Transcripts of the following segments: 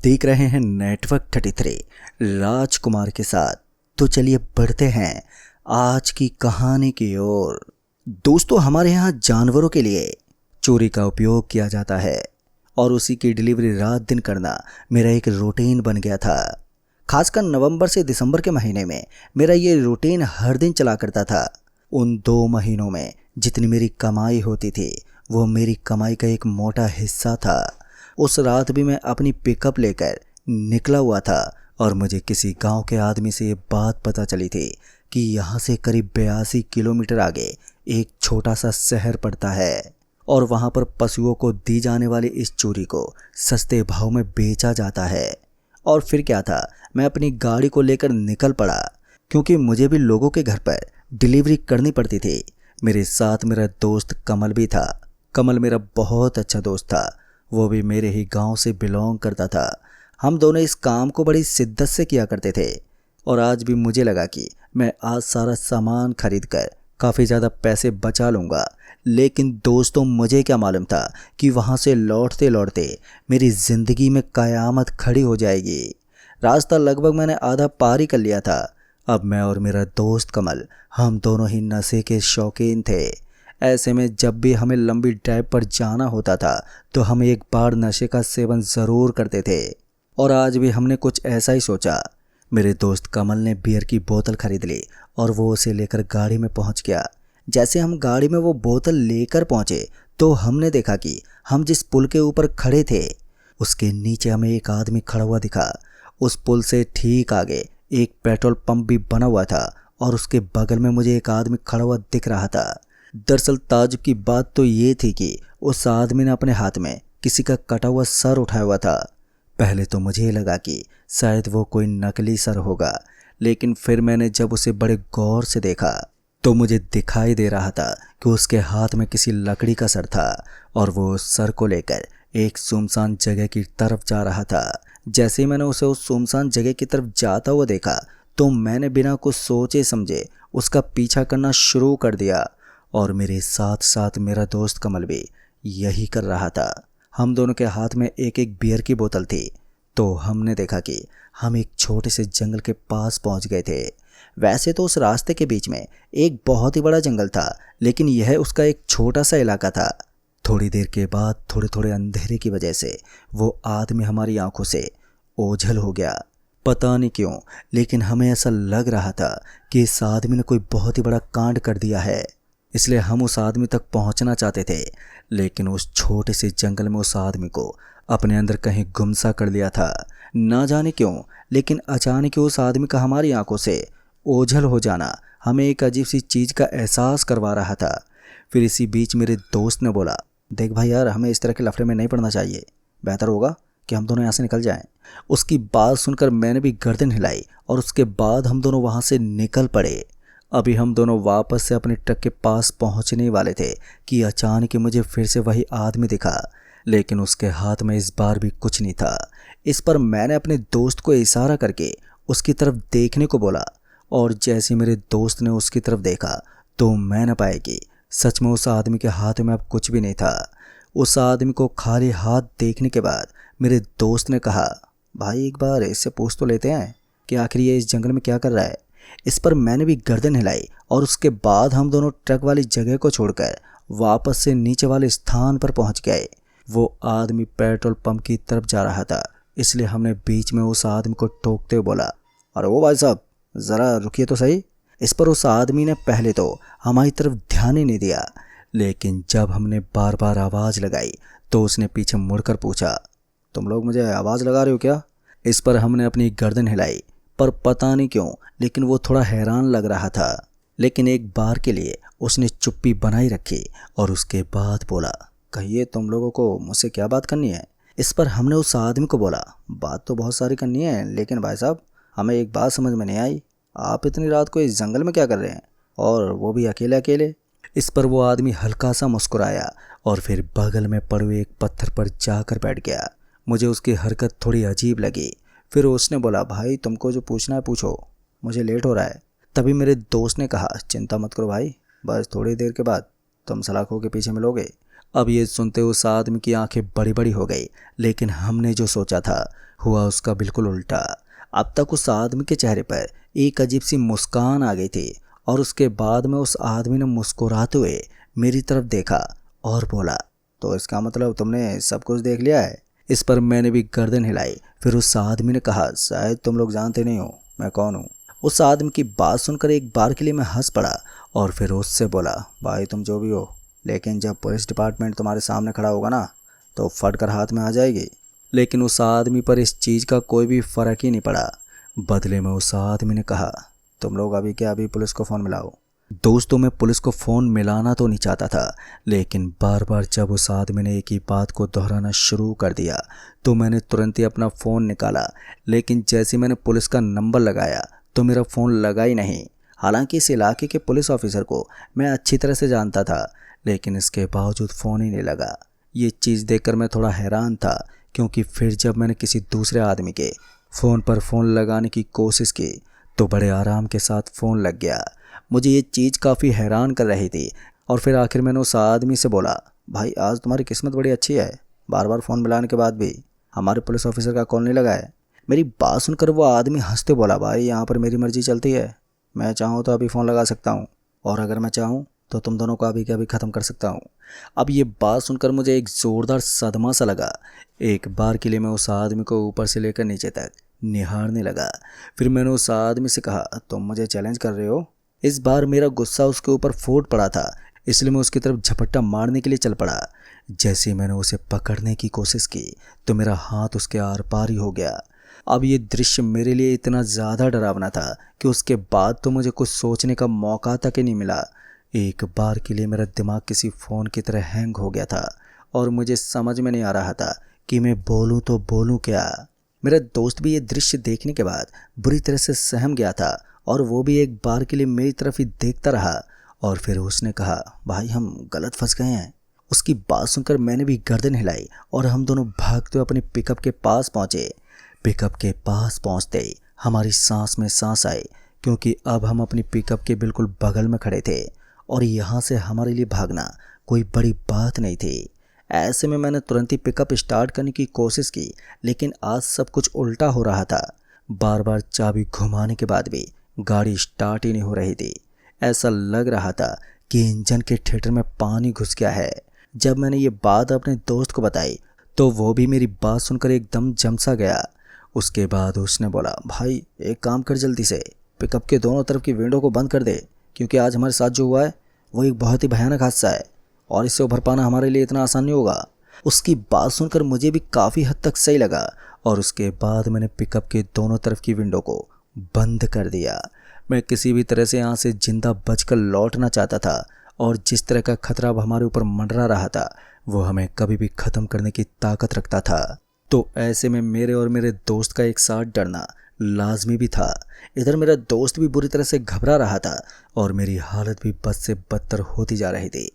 देख रहे हैं नेटवर्क 33 राजकुमार के साथ। तो चलिए बढ़ते हैं आज की कहानी की ओर। दोस्तों, हमारे यहाँ जानवरों के लिए चोरी का उपयोग किया जाता है और उसी की डिलीवरी रात दिन करना मेरा एक रूटीन बन गया था। खासकर नवंबर से दिसंबर के महीने में मेरा ये रूटीन हर दिन चला करता था। उन 2 महीनों में जितनी मेरी कमाई होती थी वो मेरी कमाई का एक मोटा हिस्सा था। उस रात भी मैं अपनी पिकअप लेकर निकला हुआ था और मुझे किसी गांव के आदमी से ये बात पता चली थी कि यहाँ से करीब 82 किलोमीटर आगे एक छोटा सा शहर पड़ता है और वहाँ पर पशुओं को दी जाने वाली इस चूरी को सस्ते भाव में बेचा जाता है। और फिर क्या था, मैं अपनी गाड़ी को लेकर निकल पड़ा क्योंकि मुझे भी लोगों के घर पर डिलीवरी करनी पड़ती थी। मेरे साथ मेरा दोस्त कमल भी था। कमल मेरा बहुत अच्छा दोस्त था, वो भी मेरे ही गांव से बिलोंग करता था। हम दोनों इस काम को बड़ी शिद्दत से किया करते थे और आज भी मुझे लगा कि मैं आज सारा सामान खरीद कर काफ़ी ज़्यादा पैसे बचा लूँगा। लेकिन दोस्तों, मुझे क्या मालूम था कि वहाँ से लौटते लौटते मेरी ज़िंदगी में क़यामत खड़ी हो जाएगी। रास्ता लगभग मैंने आधा पार ही कर लिया था। अब मैं और मेरा दोस्त कमल, हम दोनों ही नशे के शौकीन थे। ऐसे में जब भी हमें लंबी ड्राइव पर जाना होता था तो हम एक बार नशे का सेवन ज़रूर करते थे और आज भी हमने कुछ ऐसा ही सोचा। मेरे दोस्त कमल ने बियर की बोतल खरीद ली और वो उसे लेकर गाड़ी में पहुंच गया। जैसे हम गाड़ी में वो बोतल लेकर पहुंचे तो हमने देखा कि हम जिस पुल के ऊपर खड़े थे उसके नीचे हमें एक आदमी खड़ा हुआ दिखा। उस पुल से ठीक आगे एक पेट्रोल पंप भी बना हुआ था और उसके बगल में मुझे एक आदमी खड़ा हुआ दिख रहा था। दरअसल ताज्जुब की बात तो ये थी कि उस आदमी ने अपने हाथ में किसी का कटा हुआ सर उठाया हुआ था। पहले तो मुझे लगा कि शायद वो कोई नकली सर होगा, लेकिन फिर मैंने जब उसे बड़े गौर से देखा तो मुझे दिखाई दे रहा था कि उसके हाथ में किसी लकड़ी का सर था और वो उस सर को लेकर एक सुनसान जगह की तरफ जा रहा था। जैसे ही मैंने उसे उस सुनसान जगह की तरफ जाता हुआ देखा तो मैंने बिना कुछ सोचे समझे उसका पीछा करना शुरू कर दिया और मेरे साथ साथ मेरा दोस्त कमल भी यही कर रहा था। हम दोनों के हाथ में एक एक बियर की बोतल थी। तो हमने देखा कि हम एक छोटे से जंगल के पास पहुंच गए थे। वैसे तो उस रास्ते के बीच में एक बहुत ही बड़ा जंगल था, लेकिन यह उसका एक छोटा सा इलाका था। थोड़ी देर के बाद थोड़े थोड़े अंधेरे की वजह से वो आदमी हमारी आंखों से ओझल हो गया। पता नहीं क्यों, लेकिन हमें ऐसा लग रहा था कि इस आदमी ने कोई बहुत ही बड़ा कांड कर दिया है, इसलिए हम उस आदमी तक पहुंचना चाहते थे। लेकिन उस छोटे से जंगल में उस आदमी को अपने अंदर कहीं गुमसा कर लिया था। ना जाने क्यों, लेकिन अचानक उस आदमी का हमारी आंखों से ओझल हो जाना हमें एक अजीब सी चीज़ का एहसास करवा रहा था। फिर इसी बीच मेरे दोस्त ने बोला, देख भाई यार, हमें इस तरह के लफड़े में नहीं पड़ना चाहिए, बेहतर होगा कि हम दोनों यहाँ से निकल जाएं। उसकी बात सुनकर मैंने भी गर्दन हिलाई और उसके बाद हम दोनों वहाँ से निकल पड़े। अभी हम दोनों वापस से अपने ट्रक के पास पहुंचने वाले थे कि अचानक मुझे फिर से वही आदमी दिखा, लेकिन उसके हाथ में इस बार भी कुछ नहीं था। इस पर मैंने अपने दोस्त को इशारा करके उसकी तरफ देखने को बोला और जैसे मेरे दोस्त ने उसकी तरफ देखा तो मैं न पाया कि सच में उस आदमी के हाथ में अब कुछ भी नहीं था। उस आदमी को खाली हाथ देखने के बाद मेरे दोस्त ने कहा, भाई एक बार इससे पूछ तो लेते हैं कि आखिर ये इस जंगल में क्या कर रहा है। इस पर मैंने भी गर्दन हिलाई और उसके बाद हम दोनों ट्रक वाली जगह को छोड़कर वापस से नीचे वाले स्थान पर पहुंच गए। वो आदमी पेट्रोल पंप की तरफ जा रहा था, इसलिए हमने बीच में उस आदमी को टोकते हुए बोला, अरे वो भाई साहब, ज़रा रुकिए तो सही। इस पर उस आदमी ने पहले तो हमारी तरफ ध्यान ही नहीं दिया, लेकिन जब हमने बार बार आवाज़ लगाई तो उसने पीछे मुड़कर पूछा, तुम लोग मुझे आवाज़ लगा रहे हो क्या? इस पर हमने अपनी गर्दन हिलाई, पर पता नहीं क्यों, लेकिन वो थोड़ा हैरान लग रहा था। लेकिन एक बार के लिए उसने चुप्पी बनाई रखी और उसके बाद बोला, कहिए तुम लोगों को मुझसे क्या बात करनी है? इस पर हमने उस आदमी को बोला, बात तो बहुत सारी करनी है, लेकिन भाई साहब हमें एक बात समझ में नहीं आई, आप इतनी रात को इस जंगल में क्या कर रहे हैं, और वो भी अकेले अकेले? इस पर वो आदमी हल्का सा मुस्कुराया और फिर बगल में पड़े हुए एक पत्थर पर जाकर बैठ गया। मुझे उसकी हरकत थोड़ी अजीब लगी। फिर उसने बोला, भाई तुमको जो पूछना है पूछो, मुझे लेट हो रहा है। तभी मेरे दोस्त ने कहा, चिंता मत करो भाई, बस थोड़ी देर के बाद तुम सलाखों के पीछे मिलोगे अब ये सुनते उस आदमी की आंखें बड़ी बड़ी हो गई, लेकिन हमने जो सोचा था हुआ उसका बिल्कुल उल्टा। अब तक उस आदमी के चेहरे पर एक अजीब सी मुस्कान आ गई थी और उसके बाद में उस आदमी ने मुस्कुराते हुए मेरी तरफ देखा और बोला, तो इसका मतलब तुमने सब कुछ देख लिया है? इस पर मैंने भी गर्दन हिलाई। फिर उस आदमी ने कहा, शायद तुम लोग जानते नहीं हो मैं कौन हूँ। उस आदमी की बात सुनकर एक बार के लिए मैं हंस पड़ा और फिर उससे बोला, भाई तुम जो भी हो, लेकिन जब पुलिस डिपार्टमेंट तुम्हारे सामने खड़ा होगा ना तो फट कर हाथ में आ जाएगी। लेकिन उस आदमी पर इस चीज़ का कोई भी फ़र्क ही नहीं पड़ा। बदले में उस आदमी ने कहा, तुम लोग अभी क्या अभी पुलिस को फ़ोन मिलाओ। दोस्तों मैं पुलिस को फ़ोन मिलाना तो नहीं चाहता था, लेकिन बार बार जब उस आदमी ने एक ही बात को दोहराना शुरू कर दिया तो मैंने तुरंत ही अपना फ़ोन निकाला। लेकिन जैसे मैंने पुलिस का नंबर लगाया तो मेरा फ़ोन लगा ही नहीं। हालांकि इस इलाके के पुलिस ऑफिसर को मैं अच्छी तरह से जानता था, लेकिन इसके बावजूद फ़ोन ही नहीं लगा। ये चीज़ देखकर मैं थोड़ा हैरान था, क्योंकि फिर जब मैंने किसी दूसरे आदमी के फ़ोन पर फ़ोन लगाने की कोशिश की तो बड़े आराम के साथ फ़ोन लग गया। मुझे ये चीज़ काफ़ी हैरान कर रही थी और फिर आखिर मैंने उस आदमी से बोला, भाई आज तुम्हारी किस्मत बड़ी अच्छी है, बार बार फ़ोन मिलाने के बाद भी हमारे पुलिस ऑफिसर का कॉल नहीं लगा है। मेरी बात सुनकर वो आदमी हंसते बोला, भाई यहाँ पर मेरी मर्ज़ी चलती है, मैं चाहूँ तो अभी फ़ोन लगा सकता हूँ और अगर मैं चाहूँ तो तुम दोनों को अभी के अभी ख़त्म कर सकता हूँ। अब ये बात सुनकर मुझे एक ज़ोरदार सदमा सा लगा। एक बार के लिए मैं उस आदमी को ऊपर से लेकर नीचे तक निहारने लगा। फिर मैंने उस आदमी से कहा, तुम मुझे चैलेंज कर रहे हो? इस बार मेरा गुस्सा उसके ऊपर फूट पड़ा था, इसलिए मैं उसकी तरफ झपट्टा मारने के लिए चल पड़ा। जैसे ही मैंने उसे पकड़ने की कोशिश की तो मेरा हाथ उसके आर पार ही हो गया। अब ये दृश्य मेरे लिए इतना ज़्यादा डरावना था कि उसके बाद तो मुझे कुछ सोचने का मौका तक ही नहीं मिला। एक बार के लिए मेरा दिमाग किसी फ़ोन की तरह हैंग हो गया था और मुझे समझ में नहीं आ रहा था कि मैं बोलूँ तो बोलूँ क्या। मेरा दोस्त भी ये दृश्य देखने के बाद बुरी तरह से सहम गया था और वो भी एक बार के लिए मेरी तरफ ही देखता रहा और फिर उसने कहा, भाई हम गलत फंस गए हैं। उसकी बात सुनकर मैंने भी गर्दन हिलाई और हम दोनों भागते हुए अपने पिकअप के पास पहुँचे। पिकअप के पास पहुँचते ही हमारी सांस में सांस आई, क्योंकि अब हम अपनी पिकअप के बिल्कुल बगल में खड़े थे और यहाँ से हमारे लिए भागना कोई बड़ी बात नहीं थी। ऐसे में मैंने तुरंत ही पिकअप स्टार्ट करने की कोशिश की, लेकिन आज सब कुछ उल्टा हो रहा था। बार बार चाबी घुमाने के बाद भी गाड़ी स्टार्ट ही नहीं हो रही थी। ऐसा लग रहा था कि इंजन के थिएटर में पानी घुस गया है। जब मैंने ये बात अपने दोस्त को बताई तो वो भी मेरी बात सुनकर एकदम जमसा गया। उसके बाद उसने बोला, भाई एक काम कर, जल्दी से पिकअप के दोनों तरफ की विंडो को बंद कर दे, क्योंकि आज हमारे साथ जो हुआ है वो एक बहुत ही भयानक हादसा है और इससे उभर पाना हमारे लिए इतना आसान नहीं होगा। उसकी बात सुनकर मुझे भी काफ़ी हद तक सही लगा और उसके बाद मैंने पिकअप के दोनों तरफ की विंडो को बंद कर दिया। मैं किसी भी तरह से यहाँ से जिंदा बचकर लौटना चाहता था और जिस तरह का खतरा अब हमारे ऊपर मंडरा रहा था वो हमें कभी भी ख़त्म करने की ताकत रखता था। तो ऐसे में मेरे और मेरे दोस्त का एक साथ डरना लाजमी भी था। इधर मेरा दोस्त भी बुरी तरह से घबरा रहा था और मेरी हालत भी बद से बदतर होती जा रही थी।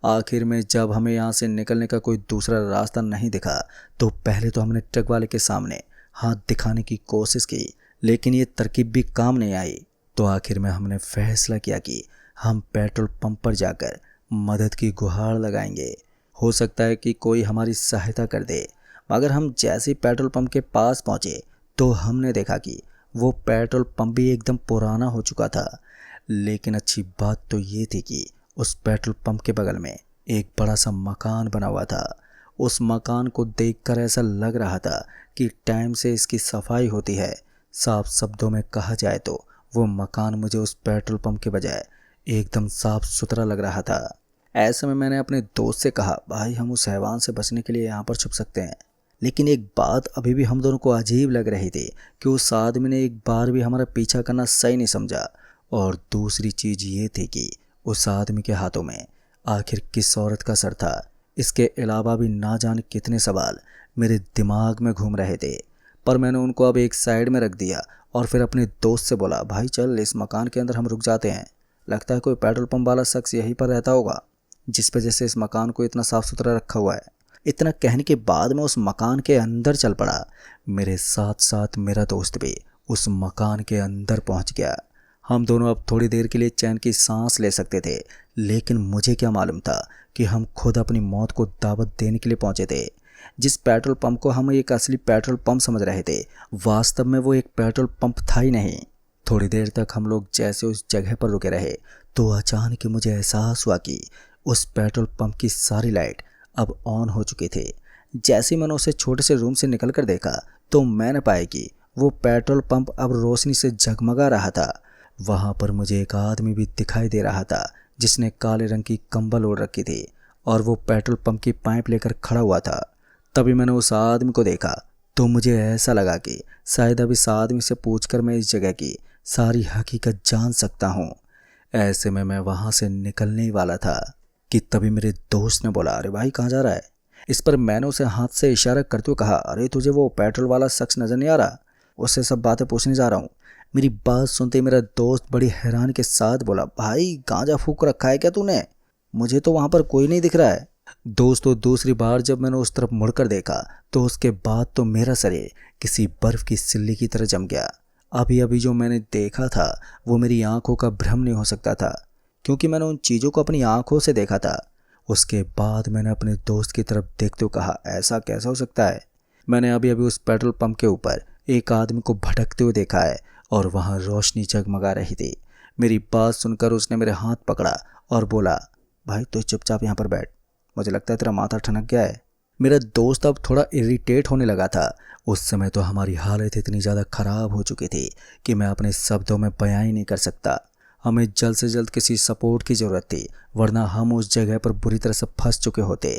आखिर में जब हमें यहाँ से निकलने का कोई दूसरा रास्ता नहीं दिखा तो पहले तो हमने ट्रक वाले के सामने हाथ दिखाने की कोशिश की, लेकिन ये तरकीब भी काम नहीं आई। तो आखिर में हमने फैसला किया कि हम पेट्रोल पंप पर जाकर मदद की गुहार लगाएंगे। हो सकता है कि कोई हमारी सहायता कर दे। मगर हम जैसे ही पेट्रोल पंप के पास पहुँचे तो हमने देखा कि वो पेट्रोल पंप भी एकदम पुराना हो चुका था। लेकिन अच्छी बात तो ये थी कि उस पेट्रोल पंप के बगल में एक बड़ा सा मकान बना हुआ था। उस मकान को देखकर ऐसा लग रहा था कि टाइम से इसकी सफाई होती है। साफ शब्दों में कहा जाए तो वो मकान मुझे उस पेट्रोल पंप के बजाय एकदम साफ सुथरा लग रहा था। ऐसे में मैंने अपने दोस्त से कहा, भाई हम उस हैवान से बचने के लिए यहाँ पर छुप सकते हैं। लेकिन एक बात अभी भी हम दोनों को अजीब लग रही थी कि उस आदमी ने एक बार भी हमारा पीछा करना सही नहीं समझा। और दूसरी चीज़ ये थी कि उस आदमी के हाथों में आखिर किस औरत का सर था। इसके अलावा भी ना जाने कितने सवाल मेरे दिमाग में घूम रहे थे, पर मैंने उनको अब एक साइड में रख दिया और फिर अपने दोस्त से बोला, भाई चल इस मकान के अंदर हम रुक जाते हैं। लगता है कोई पेट्रोल पंप वाला शख्स यहीं पर रहता होगा, जिस वजह से इस मकान को इतना साफ सुथरा रखा हुआ है। इतना कहने के बाद मैं उस मकान के अंदर चल पड़ा। मेरे साथ साथ मेरा दोस्त भी उस मकान के अंदर पहुंच गया। हम दोनों अब थोड़ी देर के लिए चैन की सांस ले सकते थे, लेकिन मुझे क्या मालूम था कि हम खुद अपनी मौत को दावत देने के लिए पहुंचे थे। जिस पेट्रोल पंप को हम एक असली पेट्रोल पंप समझ रहे थे, वास्तव में वो एक पेट्रोल पंप था ही नहीं। थोड़ी देर तक हम लोग जैसे उस जगह पर रुके रहे तो अचानक ही मुझे एहसास हुआ कि उस पेट्रोल पंप की सारी लाइट अब ऑन हो चुकी थी। जैसे ही मैंने उसे छोटे से रूम से निकल कर देखा तो मैंने पाया कि वो पेट्रोल पंप अब रोशनी से जगमगा रहा था। वहाँ पर मुझे एक आदमी भी दिखाई दे रहा था जिसने काले रंग की कंबल ओढ़ रखी थी और वो पेट्रोल पंप की पाइप लेकर खड़ा हुआ था। तभी मैंने उस आदमी को देखा तो मुझे ऐसा लगा कि शायद अब इस आदमी से पूछकर मैं इस जगह की सारी हकीकत जान सकता हूँ। ऐसे में मैं वहाँ से निकलने ही वाला था कि तभी मेरे दोस्त ने बोला, अरे भाई कहाँ जा रहा है? इस पर मैंने उसे हाथ से इशारा करते हुए कहा, अरे तुझे वो पेट्रोल वाला शख्स नज़र नहीं आ रहा? उससे सब बातें पूछने जा रहा हूँ। मेरी बात सुनते ही मेरा दोस्त बड़ी हैरानी के साथ बोला, भाई गांजा फूक रखा है क्या तूने? मुझे तो वहाँ पर कोई नहीं दिख रहा है। दोस्तों, दूसरी बार जब मैंने उस तरफ मुड़कर देखा तो उसके बाद तो मेरा शरीर किसी बर्फ की सिल्ली की तरह जम गया। अभी अभी जो मैंने देखा था वो मेरी आंखों का भ्रम नहीं हो सकता था, क्योंकि मैंने उन चीज़ों को अपनी आंखों से देखा था। उसके बाद मैंने अपने दोस्त की तरफ देखते हुए कहा, ऐसा कैसा हो सकता है? मैंने अभी अभी उस पेट्रोल पंप के ऊपर एक आदमी को भटकते हुए देखा है और वहाँ रोशनी जगमगा रही थी। मेरी बात सुनकर उसने मेरे हाथ पकड़ा और बोला, भाई तो चुपचाप यहाँ पर बैठ, मुझे लगता है तेरा माथा ठनक गया है। मेरा दोस्त अब थोड़ा इरिटेट होने लगा था। उस समय तो हमारी हालत इतनी ज़्यादा ख़राब हो चुकी थी कि मैं अपने शब्दों में बयां ही नहीं कर सकता। हमें जल्द से जल्द किसी सपोर्ट की ज़रूरत थी, वरना हम उस जगह पर बुरी तरह से फंस चुके होते।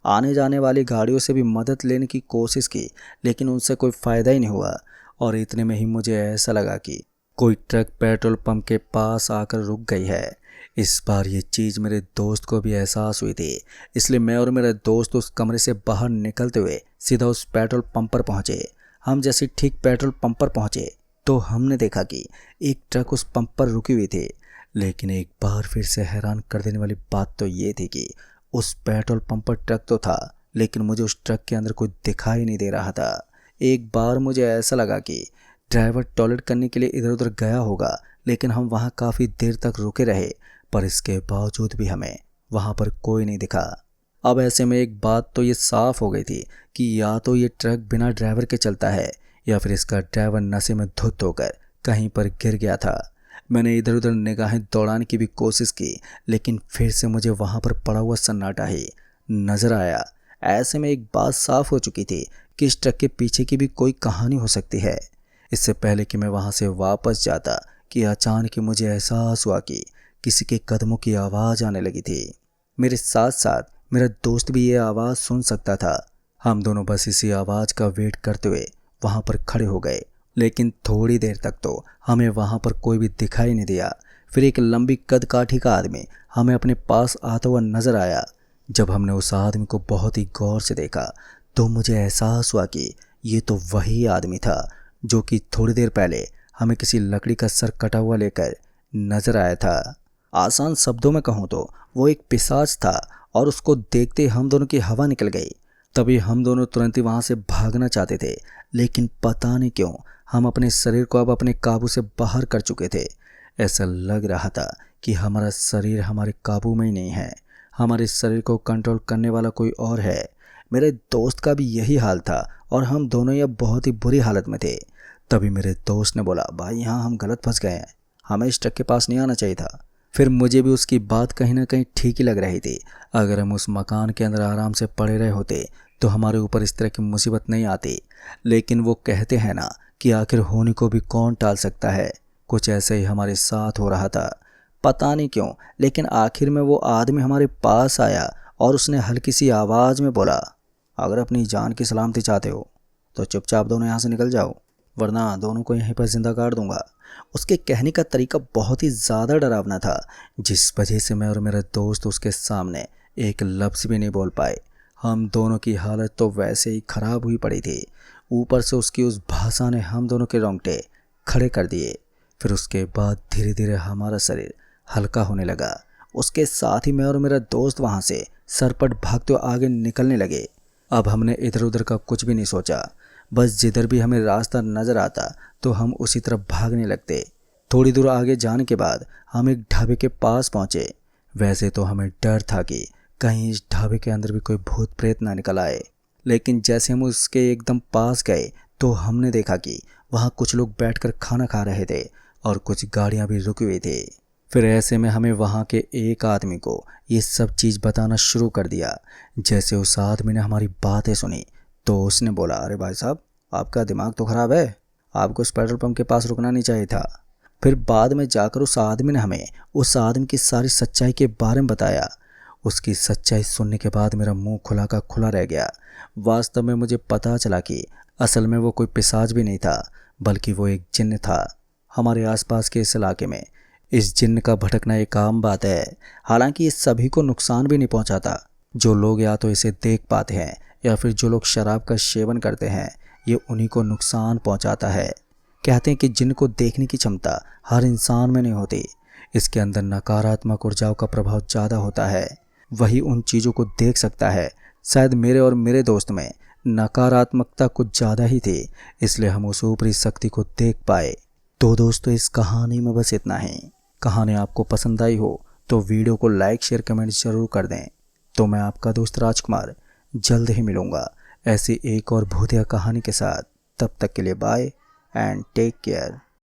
आने जाने वाली गाड़ियों से भी मदद लेने की कोशिश की, लेकिन उनसे कोई फ़ायदा ही नहीं हुआ। और इतने में ही मुझे ऐसा लगा कि कोई ट्रक पेट्रोल पंप के पास आकर रुक गई है। इस बार ये चीज़ मेरे दोस्त को भी एहसास हुई थी, इसलिए मैं और मेरा दोस्त उस कमरे से बाहर निकलते हुए सीधा उस पेट्रोल पंप पर पहुँचे। हम जैसे ठीक पेट्रोल पंप पर पहुँचे तो हमने देखा कि एक ट्रक उस पंप पर रुकी हुई थी। लेकिन एक बार फिर से हैरान कर देने वाली बात तो ये थी कि उस पेट्रोल पंप पर ट्रक तो था, लेकिन मुझे उस ट्रक के अंदर कोई दिखाई नहीं दे रहा था। एक बार मुझे ऐसा लगा कि ड्राइवर टॉयलेट करने के लिए इधर उधर गया होगा, लेकिन हम वहाँ काफ़ी देर तक रुके रहे, पर इसके बावजूद भी हमें वहाँ पर कोई नहीं दिखा। अब ऐसे में एक बात तो ये साफ हो गई थी कि या तो ये ट्रक बिना ड्राइवर के चलता है या फिर इसका ड्राइवर नशे में धुत होकर कहीं पर गिर गया था। मैंने इधर उधर निगाहें दौड़ाने की भी कोशिश की, लेकिन फिर से मुझे वहाँ पर पड़ा हुआ सन्नाटा ही नज़र आया। ऐसे में एक बात साफ हो चुकी थी कि इस ट्रक के पीछे की भी कोई कहानी हो सकती है। इससे पहले कि मैं वहाँ से वापस जाता कि अचानक ही मुझे एहसास हुआ कि किसी के कदमों की आवाज़ आने लगी थी। मेरे साथ साथ मेरा दोस्त भी ये आवाज़ सुन सकता था। हम दोनों बस इसी आवाज़ का वेट करते हुए वहाँ पर खड़े हो गए, लेकिन थोड़ी देर तक तो हमें वहाँ पर कोई भी दिखाई नहीं दिया। फिर एक लंबी कद काठी का आदमी हमें अपने पास आता हुआ नजर आया। जब हमने उस आदमी को बहुत ही गौर से देखा तो मुझे एहसास हुआ कि ये तो वही आदमी था जो कि थोड़ी देर पहले हमें किसी लकड़ी का सर कटा हुआ लेकर नजर आया था। आसान शब्दों में कहूँ तो वो एक पिशाच था और उसको देखते हम दोनों की हवा निकल गई। तभी हम दोनों तुरंत ही वहाँ से भागना चाहते थे, लेकिन पता नहीं क्यों हम अपने शरीर को अब अपने काबू से बाहर कर चुके थे। ऐसा लग रहा था कि हमारा शरीर हमारे काबू में ही नहीं है, हमारे शरीर को कंट्रोल करने वाला कोई और है। मेरे दोस्त का भी यही हाल था और हम दोनों ही अब बहुत ही बुरी हालत में थे। तभी मेरे दोस्त ने बोला, भाई यहाँ हम गलत फंस गए हैं, हमें इस ट्रक के पास नहीं आना चाहिए था। फिर मुझे भी उसकी बात कहीं ना कहीं ठीक ही लग रही थी। अगर हम उस मकान के अंदर आराम से पड़े रहे होते तो हमारे ऊपर इस तरह की मुसीबत नहीं आती। लेकिन वो कहते हैं ना कि आखिर होने को भी कौन टाल सकता है, कुछ ऐसे ही हमारे साथ हो रहा था। पता नहीं क्यों, लेकिन आखिर में वो आदमी हमारे पास आया और उसने हल्की सी आवाज़ में बोला, अगर अपनी जान की सलामती चाहते हो तो चुपचाप दोनों यहाँ से निकल जाओ, वरना दोनों को यहीं पर जिंदा काट दूंगा। उसके कहने का तरीका बहुत ही ज़्यादा डरावना था, जिस वजह से मैं और मेरा दोस्त उसके सामने एक लफ्ज़ भी नहीं बोल पाए। हम दोनों की हालत तो वैसे ही ख़राब हुई पड़ी थी, ऊपर से उसकी उस भाषा ने हम दोनों के रोंगटे खड़े कर दिए। फिर उसके बाद धीरे धीरे हमारा शरीर हल्का होने लगा। उसके साथ ही मैं और मेरा दोस्त वहाँ से सरपट भागते हुए आगे निकलने लगे। अब हमने इधर उधर का कुछ भी नहीं सोचा, बस जिधर भी हमें रास्ता नज़र आता तो हम उसी तरफ भागने लगते। थोड़ी दूर आगे जाने के बाद हम एक ढाबे के पास पहुँचे। वैसे तो हमें डर था कि कहीं इस ढाबे के अंदर भी कोई भूत प्रेत ना निकल आए, लेकिन जैसे हम उसके एकदम पास गए तो हमने देखा कि वहाँ कुछ लोग बैठकर खाना खा रहे थे और कुछ गाड़ियाँ भी रुकी हुई थी। फिर ऐसे में हमें वहाँ के एक आदमी को ये सब चीज़ बताना शुरू कर दिया। जैसे उस आदमी ने हमारी बातें सुनी तो उसने बोला, अरे भाई साहब, आपका दिमाग तो ख़राब है, आपको उस पेट्रोल पंप के पास रुकना नहीं चाहिए था। फिर बाद में जाकर उस आदमी ने हमें उस आदमी की सारी सच्चाई के बारे में बताया। उसकी सच्चाई सुनने के बाद मेरा मुंह खुला का खुला रह गया। वास्तव में मुझे पता चला कि असल में वो कोई पिशाच भी नहीं था, बल्कि वो एक जिन्न था। हमारे आसपास के इस इलाके में इस जिन्न का भटकना एक आम बात है। हालांकि ये सभी को नुकसान भी नहीं पहुंचाता। जो लोग या तो इसे देख पाते हैं या फिर जो लोग शराब का सेवन करते हैं, ये उन्हीं को नुकसान पहुंचाता है। कहते हैं कि जिन्न को देखने की क्षमता हर इंसान में नहीं होती। इसके अंदर नकारात्मक ऊर्जाओं का प्रभाव ज़्यादा होता है, वही उन चीज़ों को देख सकता है। शायद मेरे और मेरे दोस्त में नकारात्मकता कुछ ज़्यादा ही थी, इसलिए हम उस ऊपरी शक्ति को देख पाए। तो दोस्तों, इस कहानी में बस इतना ही। कहानी आपको पसंद आई हो तो वीडियो को लाइक शेयर कमेंट ज़रूर कर दें। तो मैं आपका दोस्त राजकुमार जल्द ही मिलूँगा ऐसी एक और भूतिया कहानी के साथ। तब तक के लिए बाय एंड टेक केयर।